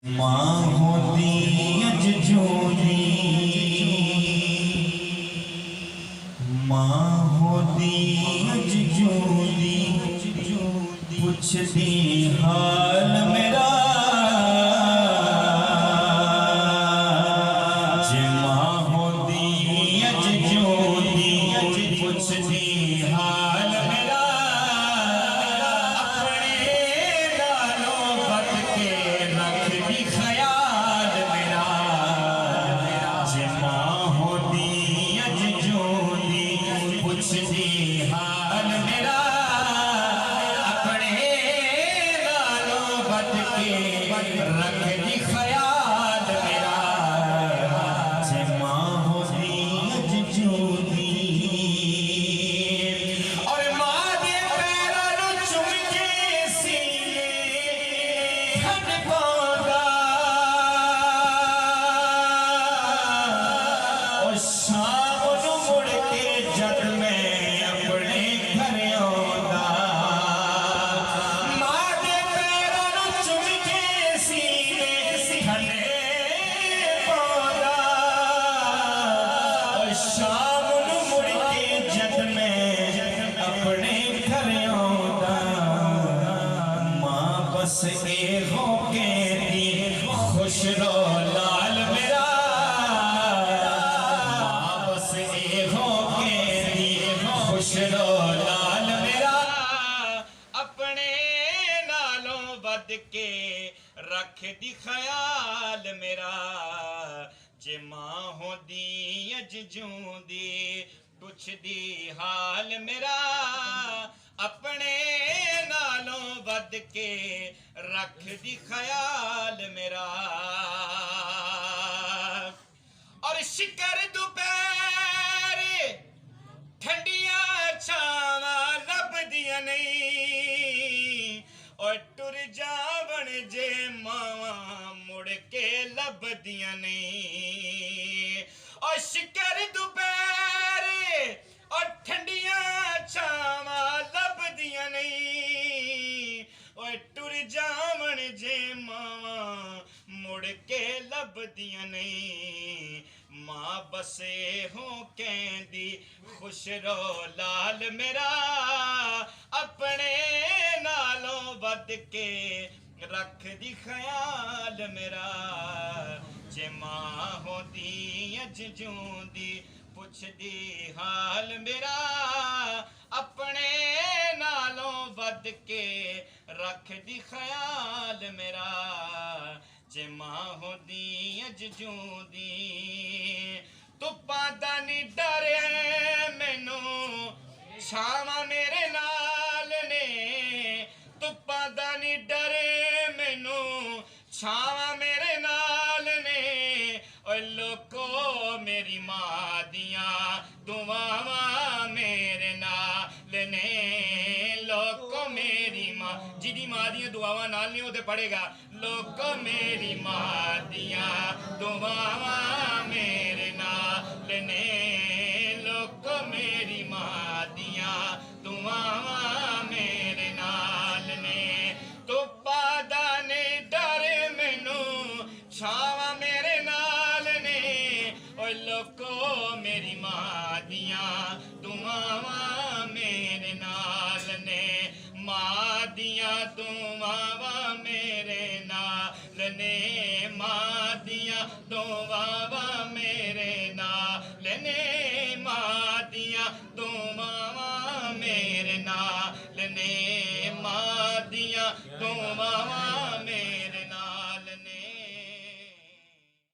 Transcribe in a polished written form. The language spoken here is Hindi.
माँ होती अज जोदी, माँ होती अज जोदी, पुछदी हाल मेरा। जे माँ होती अज जोदी, पुछदी हाल मेरा। अपने नालों बद के रखदी ख्याल मेरा। जे माँ होती अज जोदी, पुछदी हाल मेरा। अपने नालों बद के रखदी ख्याल मेरा। जे माँ होती अज जोदी, और माँ दे पैरां नूं चुम के सीने ठंड पाउंदा। और शाम नूं मुड़ के जद मैं अपने घर आउंदा। माँ दे पैरां नूं चुम के सीने ठंड पाउंदा। और शाम नूं मुड़ के जद मैं अपने घर आउंदा। माँ बस एहो कहती खुश रहो लाल मेरा। माँ बस एहो कहती खुश रहो लाल मेरा। अपने नालों बद के रख दी ख्याल मेरा। जे माँ होंदी अज जूंदी, पुछदी हाल मेरा। अपने नालों बद के रख दी ख्याल मेरा। और शिकर दोपहर ठंडिया छावां लभदियां नहीं। और टुर जावण जे मावां मुड़ के लभदियां नहीं। और शिकर दोपहर और ठंडिया छावां लभदियां नहीं। और टुर जावण जे मावां मुड़ के लभदियां नहीं। माँ बसे हो कहंदी खुश रहो लाल मेरा। अपने नालों बद के रख दी ख्याल मेरा। जे माँ होंदी अज जूंदी, पुछदी हाल मेरा। अपने नालों बद के रख दी ख्याल मेरा। जे माँ होंदी अज जूंदी, धुप्पां दा नी डर मैनू छावां मेरे नाल ने। धुप्पां दा नी डर मैनू छावां मेरे नाल ने। और लोको मेरी माँ दियां दुआवां मेरे नाल ने। लोको मेरी माँ, जिदी माँ दियां दुआवां नाल नहीं होते पढ़ेगा। लोको मेरी माँ दियां दुआवां मेरे नाल ने। लोको मेरी माँ दियां दुआवां मेरे नाल ने। धुप्पा दा ने डर मैनू छावां मेरे नाल ने। और लोको मेरी माँ दियां दुआवां मेरे नाल ने। माँ दियां दुआवां मेरे नाल ने। माँ दियां दुआवां मेरे नाल ने। माँ दियां दुआवां मेरे नाल ने। माँ दियां दुआवां मेरे नाल ने।